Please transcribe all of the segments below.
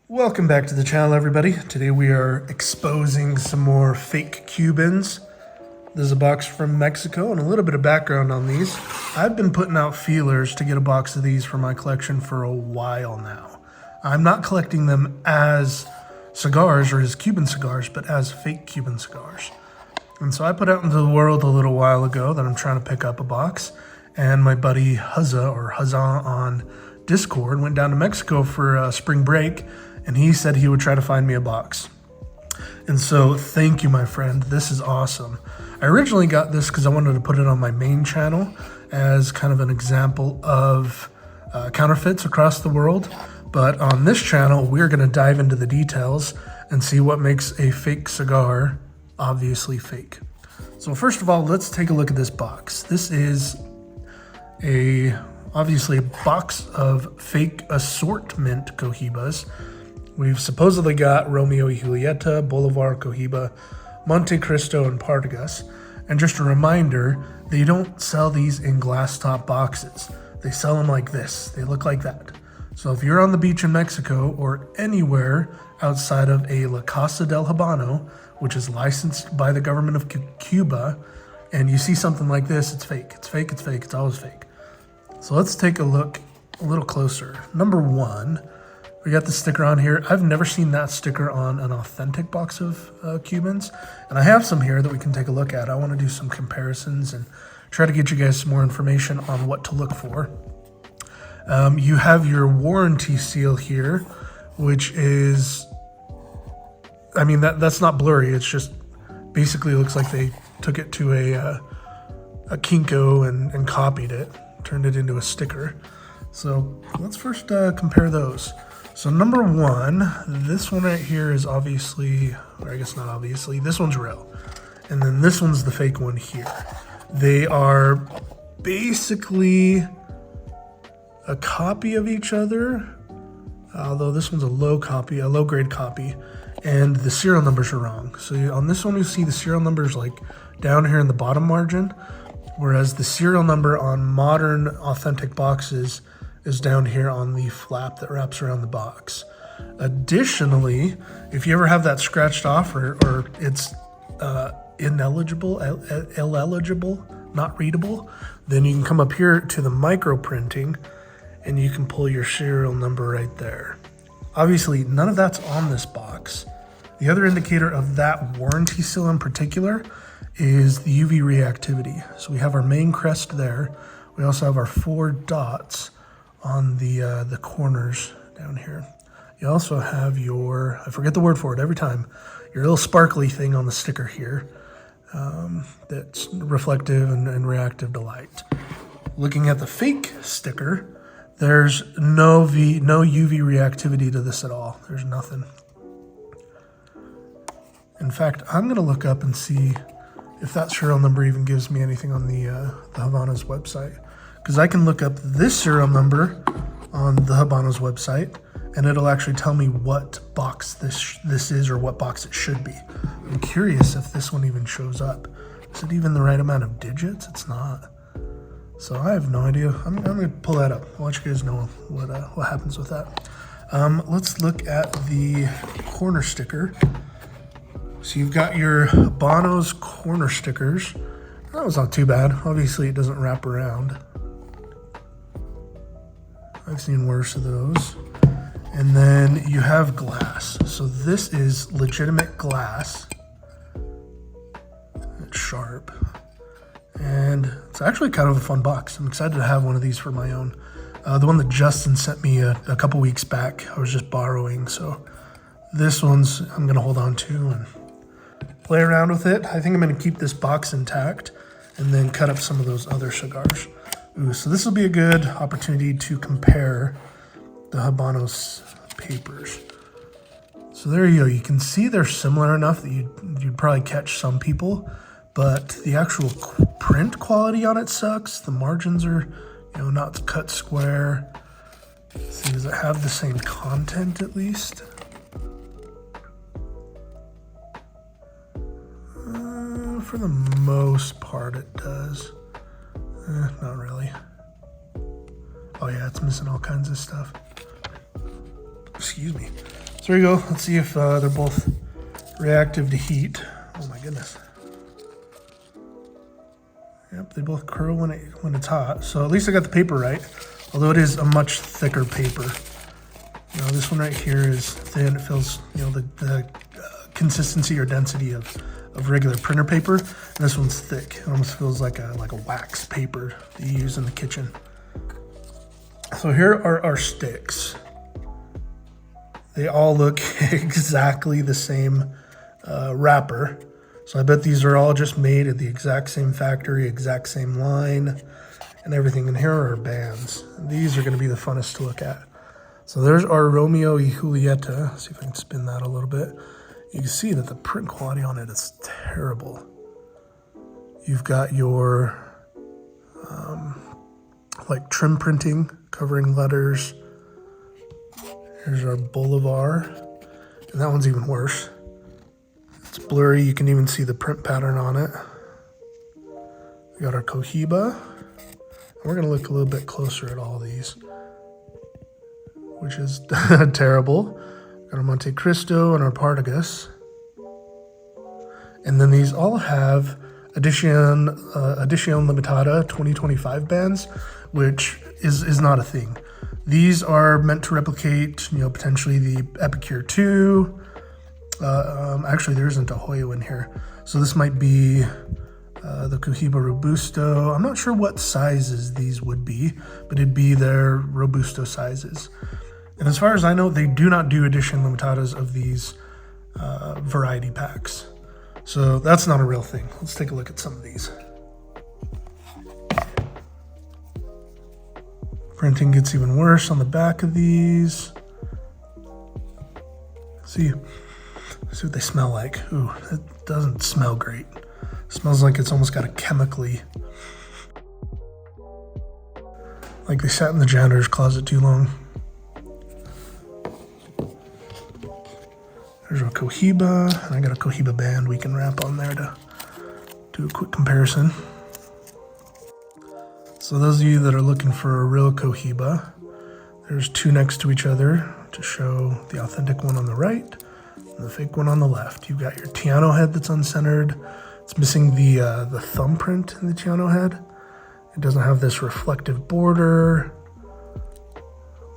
Welcome back to the channel, everybody. Today we are exposing some more fake Cubans. There's a box from Mexico and a little bit of background on these. I've been putting out feelers to get a box of these for my collection for a while now. I'm not collecting them as cigars or as Cuban cigars, but as fake Cuban cigars. And so I put out into the world a little while ago that I'm trying to pick up a box, and my buddy Huzza on Discord went down to Mexico for spring break, and he said he would try to find me a box. And so thank you, my friend. This is awesome. I originally got this because I wanted to put it on my main channel as kind of an example of counterfeits across the world. But on this channel, we're going to dive into the details and see what makes a fake cigar obviously fake. So first of all, let's take a look at this box. This is obviously a box of fake assortment Cohibas. We've supposedly got Romeo y Julieta, Bolivar, Cohiba, Monte Cristo, and Partagas. And just a reminder, they don't sell these in glass top boxes. They sell them like this. They look like that. So if you're on the beach in Mexico or anywhere outside of a La Casa del Habano, which is licensed by the government of Cuba, and you see something like this, it's fake. It's fake, it's fake, it's always fake. So let's take a look a little closer. Number one, we got the sticker on here. I've never seen that sticker on an authentic box of Cubans, and I have some here that we can take a look at. I want to do some comparisons and try to get you guys some more information on what to look for. You have your warranty seal here, which is, I mean, that's not blurry. It's just basically looks like they took it to a Kinko and copied it, turned it into a sticker. So let's first compare those. So number one, this one right here is obviously, or I guess not obviously, this one's real. And then this one's the fake one here. They are basically a copy of each other, although this one's a low grade copy, and the serial numbers are wrong. So on this one, you see the serial numbers like down here in the bottom margin, whereas the serial number on modern authentic boxes is down here on the flap that wraps around the box. Additionally, if you ever have that scratched off or it's ineligible, not readable, then you can come up here to the micro printing and you can pull your serial number right there. Obviously, none of that's on this box. The other indicator of that warranty seal in particular is the UV reactivity. So we have our main crest there. We also have our 4 dots on the corners down here. You also have your, I forget the word for it every time, your little sparkly thing on the sticker here that's reflective and reactive to light. Looking at the fake sticker, there's no UV reactivity to this at all. There's nothing. In fact, I'm gonna look up and see if that serial number even gives me anything on the Havana's website. Because I can look up this serial number on the Habano's website, and it'll actually tell me what box this is or what box it should be. I'm curious if this one even shows up. Is it even the right amount of digits? It's not. So I have no idea. I'm going to pull that up. I'll let you guys know what happens with that. Let's look at the corner sticker. So you've got your Habano's corner stickers. That was not too bad. Obviously, it doesn't wrap around. I've seen worse of those. And then you have glass. So this is legitimate glass. It's sharp. And it's actually kind of a fun box. I'm excited to have one of these for my own. The one that Justin sent me a couple weeks back, I was just borrowing. So this one's I'm going to hold on to and play around with it. I think I'm going to keep this box intact and then cut up some of those other cigars. Ooh, so this will be a good opportunity to compare the Habano's papers. So there you go. You can see they're similar enough that you'd probably catch some people, but the actual print quality on it sucks. The margins are, not cut square. Let's see, does it have the same content at least? For the most part, it does. Not really. Oh yeah, it's missing all kinds of stuff. Excuse me. So there you go. Let's see if they're both reactive to heat. Oh my goodness. Yep, they both curl when it's hot. So at least I got the paper right, although it is a much thicker paper. You know, this one right here is thin. It feels, you know, the consistency or density of regular printer paper. And this one's thick. It almost feels like a wax paper that you use in the kitchen. So here are our sticks. They all look exactly the same wrapper. So I bet these are all just made at the exact same factory, exact same line, and everything. And here are our bands. These are going to be the funnest to look at. So there's our Romeo y Julieta. Let's see if I can spin that a little bit. You can see that the print quality on it is terrible. You've got your like trim printing covering letters. Here's our Bolivar, and that one's even worse. It's blurry, you can even see the print pattern on it. We got our Cohiba, and we're gonna look a little bit closer at all these, which is terrible. Got our Monte Cristo and our Partagas. And then these all have Edición Limitada 2025 bands, which is not a thing. These are meant to replicate, you know, potentially the Epicure 2. Actually, there isn't a Hoyo in here. So this might be the Cohiba Robusto. I'm not sure what sizes these would be, but it'd be their Robusto sizes. And as far as I know, they do not do edition limitadas of these variety packs. So that's not a real thing. Let's take a look at some of these. Printing gets even worse on the back of these. See what they smell like. Ooh, it doesn't smell great. It smells like it's almost got a chemically, like they sat in the janitor's closet too long. There's our Cohiba, and I got a Cohiba band we can wrap on there to do a quick comparison. So those of you that are looking for a real Cohiba, there's two next to each other to show the authentic one on the right and the fake one on the left. You've got your Tiano head that's uncentered. It's missing the thumbprint in the Tiano head. It doesn't have this reflective border.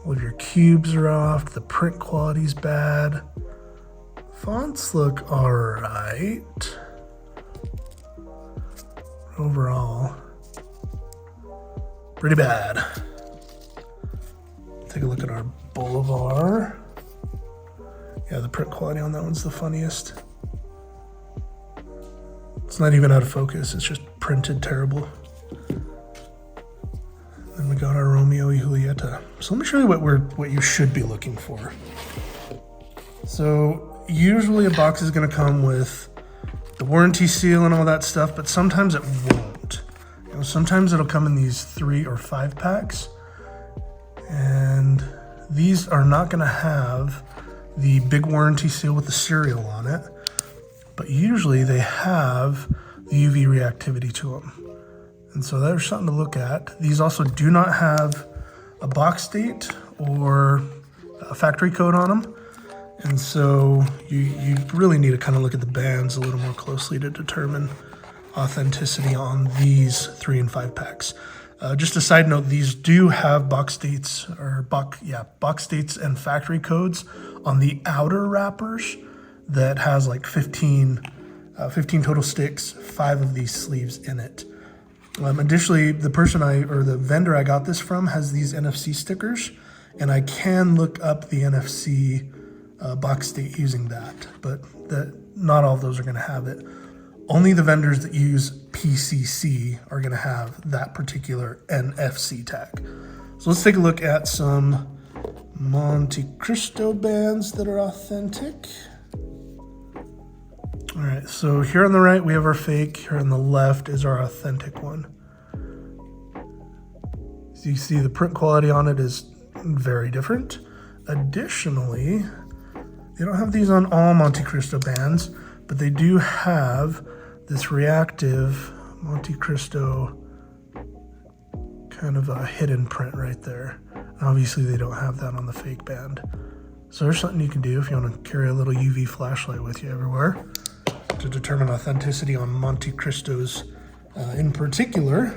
All of your cubes are off. The print quality's bad. Fonts look all right. Overall, pretty bad. Take a look at our Bolivar. Yeah, the print quality on that one's the funniest. It's not even out of focus, it's just printed terrible. Then we got our Romeo y Julieta. So let me show you what you should be looking for. So usually a box is going to come with the warranty seal and all that stuff, but sometimes it won't. You know, sometimes it'll come in these 3 or 5 packs, and these are not going to have the big warranty seal with the serial on it, but usually they have the UV reactivity to them. And so there's something to look at. These also do not have a box date or a factory code on them. And so you really need to kind of look at the bands a little more closely to determine authenticity on these 3 and 5 packs. Just a side note, these do have box dates and factory codes on the outer wrappers that has like 15 total sticks, 5 of these sleeves in it. Additionally, the vendor I got this from has these NFC stickers, and I can look up the NFC box date using that, but not all of those are going to have it. Only the vendors that use PCC are going to have that particular NFC tag. So let's take a look at some Monte Cristo bands that are authentic. All right, so here on the right we have our fake, here on the left is our authentic one. So you see the print quality on it is very different. Additionally, they don't have these on all Monte Cristo bands, but they do have this reactive Monte Cristo kind of a hidden print right there. And obviously they don't have that on the fake band. So there's something you can do if you want to carry a little UV flashlight with you everywhere to determine authenticity on Monte Cristos in particular.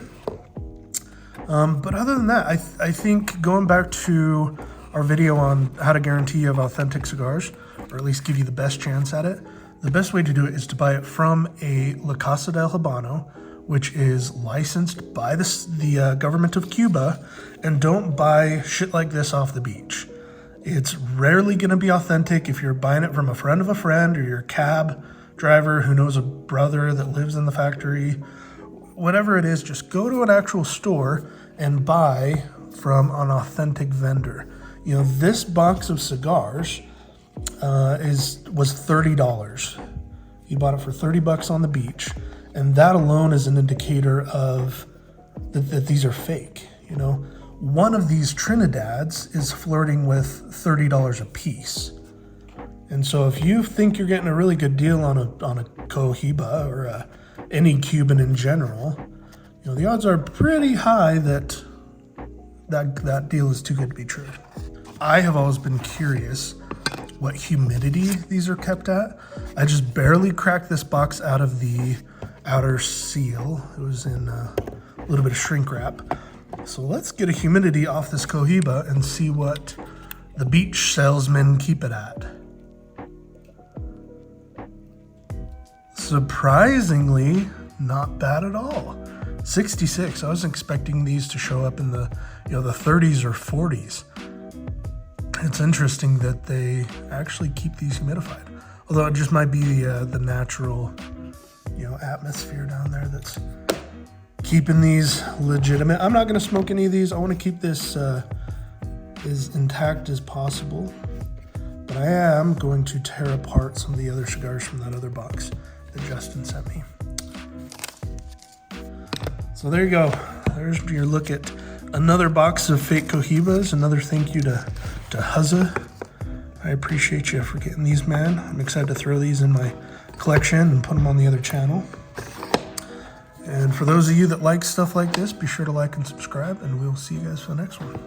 But other than that, I think going back to our video on how to guarantee you have authentic cigars, or at least give you the best chance at it, the best way to do it is to buy it from a La Casa del Habano, which is licensed by the government of Cuba, and don't buy shit like this off the beach. It's rarely going to be authentic if you're buying it from a friend of a friend or your cab driver who knows a brother that lives in the factory. Whatever it is, just go to an actual store and buy from an authentic vendor. You know, this box of cigars was $30. You bought it for $30 on the beach, and that alone is an indicator of that these are fake. You know, one of these Trinidads is flirting with $30 a piece. And so if you think you're getting a really good deal on a Cohiba or any Cuban in general, you know, the odds are pretty high that deal is too good to be true. I have always been curious what humidity these are kept at. I just barely cracked this box out of the outer seal. It was in a little bit of shrink wrap. So let's get a humidity off this Cohiba and see what the beach salesmen keep it at. Surprisingly, not bad at all. 66. I was expecting these to show up in the, you know, the 30s or 40s. It's interesting that they actually keep these humidified. Although it just might be the natural, you know, atmosphere down there that's keeping these legitimate. I'm not going to smoke any of these. I want to keep this as intact as possible. But I am going to tear apart some of the other cigars from that other box that Justin sent me. So there you go. There's your look at another box of fake Cohibas. Another thank you to Huzza. I appreciate you for getting these, man. I'm excited to throw these in my collection and put them on the other channel. And for those of you that like stuff like this, be sure to like and subscribe, and we'll see you guys for the next one.